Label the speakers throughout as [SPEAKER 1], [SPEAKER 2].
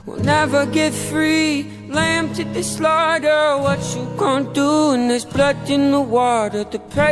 [SPEAKER 1] We'll never get free, lamb to the slaughter. What you gonna do when there's blood in the water? The pain.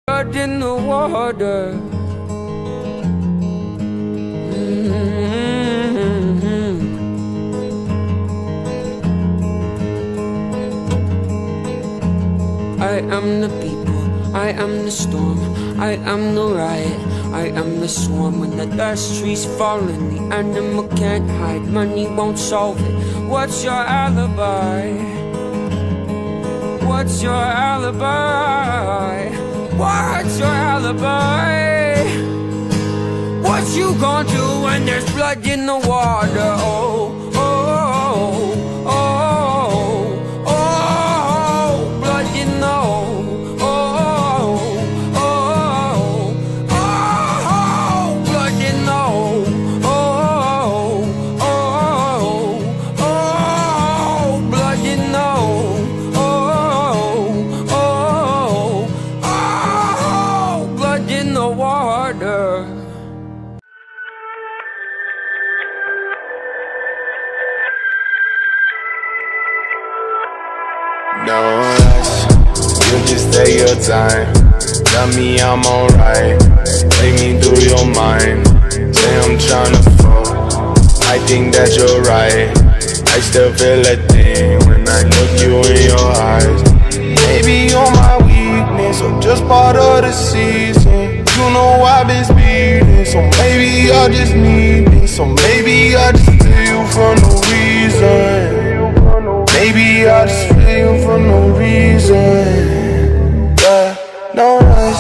[SPEAKER 1] Blood in the water. I am the people, I am the storm, I am the riot, I am the swarm. When the last tree's falling, the animal can't hide. Money won't solve it. What's your alibi? What's your alibi? What's your alibi? What you gonna do when there's blood in the water? Oh, oh, oh, oh, oh, blood in the oh, oh, oh, oh, blood in the oh, oh, oh, oh, blood in the in the water.
[SPEAKER 2] Don't rush, you just take your time. Tell me I'm alright, take me through your mind. Say I'm tryna fall, I think that you're right. I still feel a thing when I look you in your eyes. Maybe you're my weakness, or just part of the season. You know I've been speeding, so maybe I just need this. So maybe I just feel you for no reason. Maybe I just feel you for no reason. Yeah, no rush.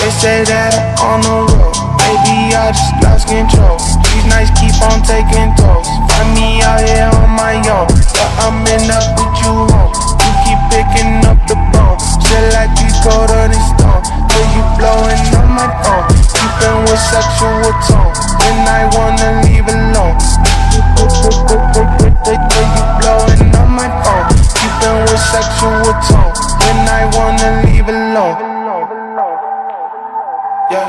[SPEAKER 2] They say that I'm on the road. Maybe I just lost control. These nights keep on taking tolls. Find me out here on my own, but I'm in up with you home. You keep picking up the bone, shit like you colder than stone. Till you blowing on my phone, keeping with sexual tone. When I wanna leave alone, till you blowing on my phone, keeping with sexual tone. When I wanna leave alone, yeah.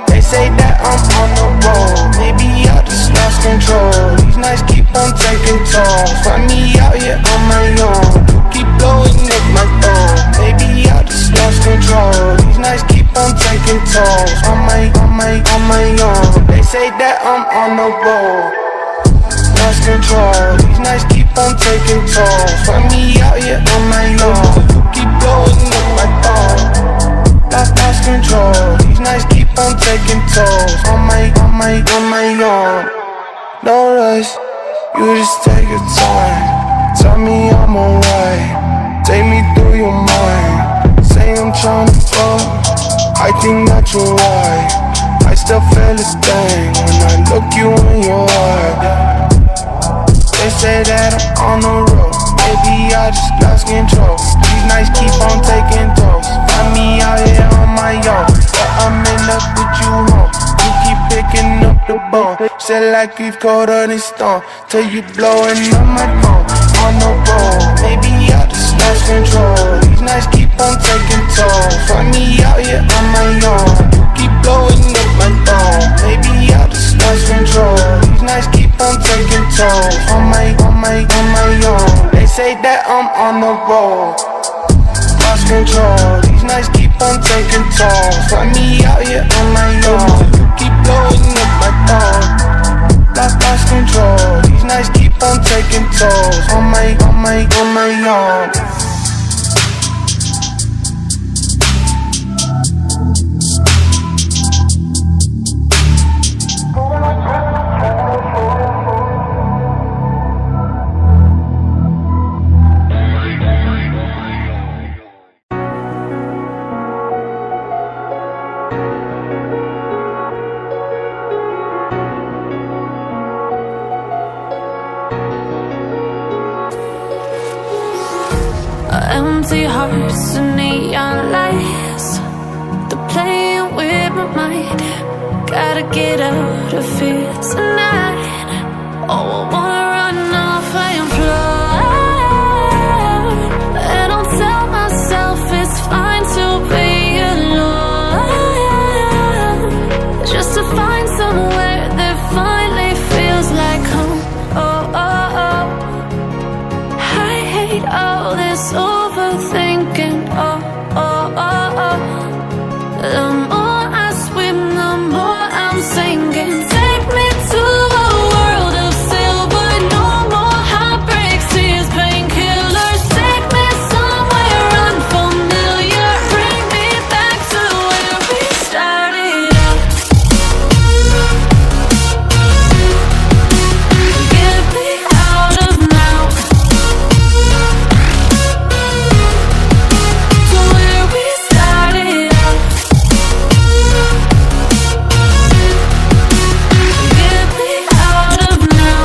[SPEAKER 2] They say that I'm on the road, maybe I just lost control. These nights keep on taking tolls. Find me out here on my own, keep blowing up my phone. Maybe I just lost control. These nights keep on the road. Lost control, these nights keep on taking tolls. Find me out here on my own. You keep blowing up my phone. Lost control, these nights keep on taking tolls. On my own. No rush, you just take your time. Tell me I'm alright, take me through your mind. Say I'm tryna fuck, I think that you're right. I still feel a thing when I look you in your eye. They say that I'm on the road, maybe I just lost control. These nights keep on taking tolls. Find me out here on my own, but I'm in love with you home. You keep picking up the bone, say like we've caught on this storm, till you blowing up my phone. On the road, maybe I just lost control. These nights keep on taking tolls. Find me out here on my own. You keep blowing up my phone. Maybe I just lost control. These nights keep on taking tolls. On my own. They say that I'm on the road. Lost control. These nights keep on taking tolls. Find me out here on my own. You keep blowing up my phone. Lost control. These nights keep on taking tolls. On my own.
[SPEAKER 3] Empty hearts and neon lights, they're playing with my mind. Gotta get out of here tonight. Oh, I wanna run off and fly. And I'll tell myself it's fine to be alone, just to find somewhere that finally feels like home. Oh, oh, oh. I hate all this overthinking, oh, oh, oh, oh. The more I swim, the more I'm sinking. Take me to a world of silver, no more heartbreaks, tears, painkillers. Take me somewhere unfamiliar, bring me back to where we started out. Get me out of now, to where we started out. Get me out of now,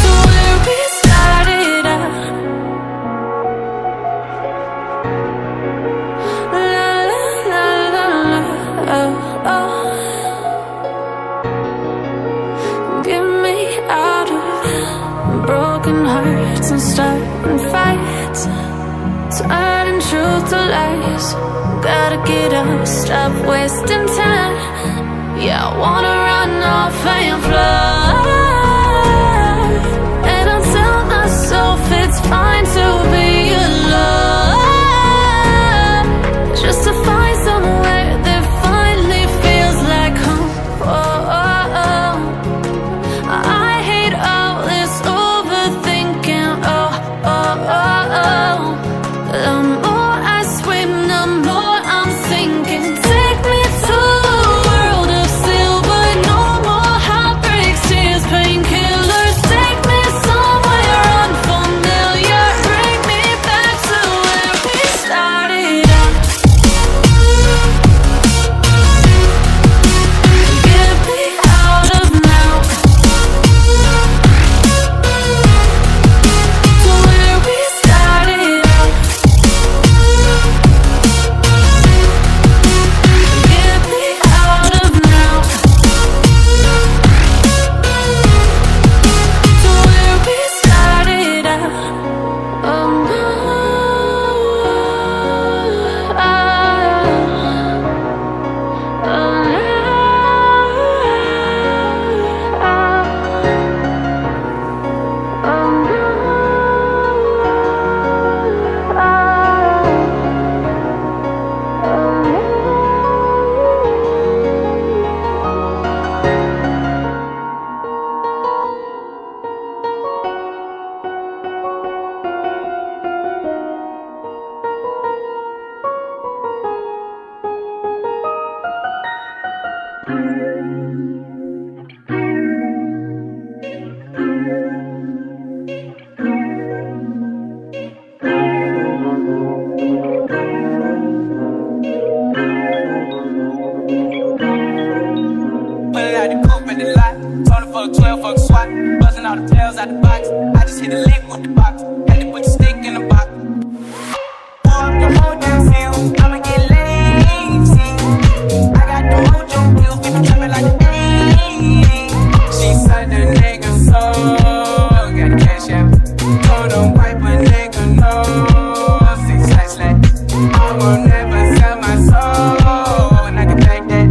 [SPEAKER 3] to where we started out. La la la la la, oh, oh. Get me out of broken hearts and starting fights, turning truth to lies. Gotta get up, stop wasting time. Yeah, I wanna run off and fly. And I'll tell myself it's fine to be alone, just to find somewhere that finally feels like home. Oh, oh, oh. I hate all this overthinking, oh, oh, oh, oh. The more I swim, the more I'm sinking. Take me to a world of silver, no more heartbreaks, tears,
[SPEAKER 4] box. I just hit a lick with the box. Had to put the stick in the box. Pour up the whole damn field. I'ma get lazy. I got the mojo pills. We been trapping like the 80s. She said the nigga so. Got the cash out. Told him wipe a nigga no. 6 slash slash. I will never sell my soul. And I can take that.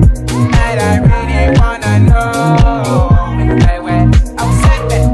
[SPEAKER 4] And I really wanna know. When you play where I was at that.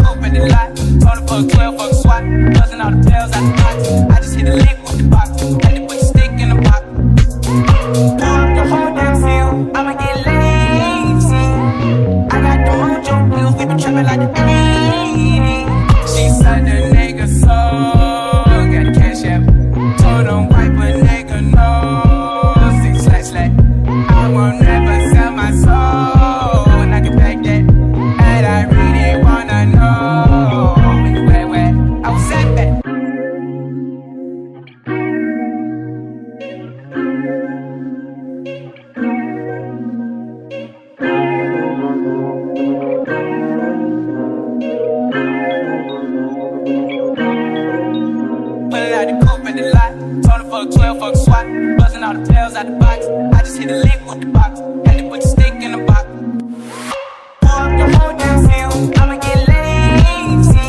[SPEAKER 4] Open the lot, told her fuck 12, fuck SWAT. Buzzing all the tails out the box. I just hit a lick with the box. Had to put the stick in the box. Pour up the whole damn field. I'ma get lazy. I got the mojo pills. We been trapping like the 80s. She said the nigga so. Got the cash out. Told him wipe a nigga no. 6 slash slash. I will never sell my soul. And I can back that. And I really wanna know. When you where I was at that. Pulling out the coupe in the lot. Told her fuck 12, fuck SWAT. Buzzing all the tails out the box. I just hit a lick with the box. Had to put the stick in the box. Pour up the whole damn field. I'ma get lazy.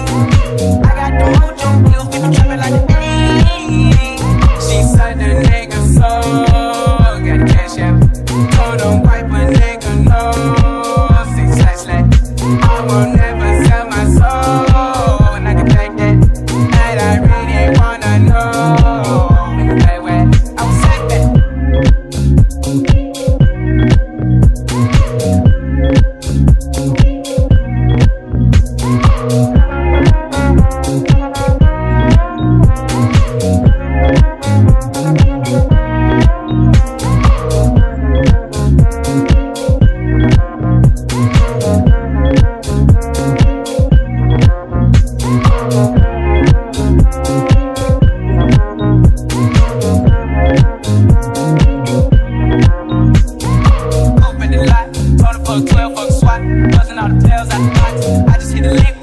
[SPEAKER 4] I got the mojo pills. We been trapping like the 80s. She said the nigga so. Got the cash out. Told him wipe a nigga no. 6 slash slash. I will never sell my soul. And I can take that. And I really wanna know. When you play where I was at that. Open the lot, told her fuck 12, fuck SWAT. Buzzing all the tails out the box. I just hit a lick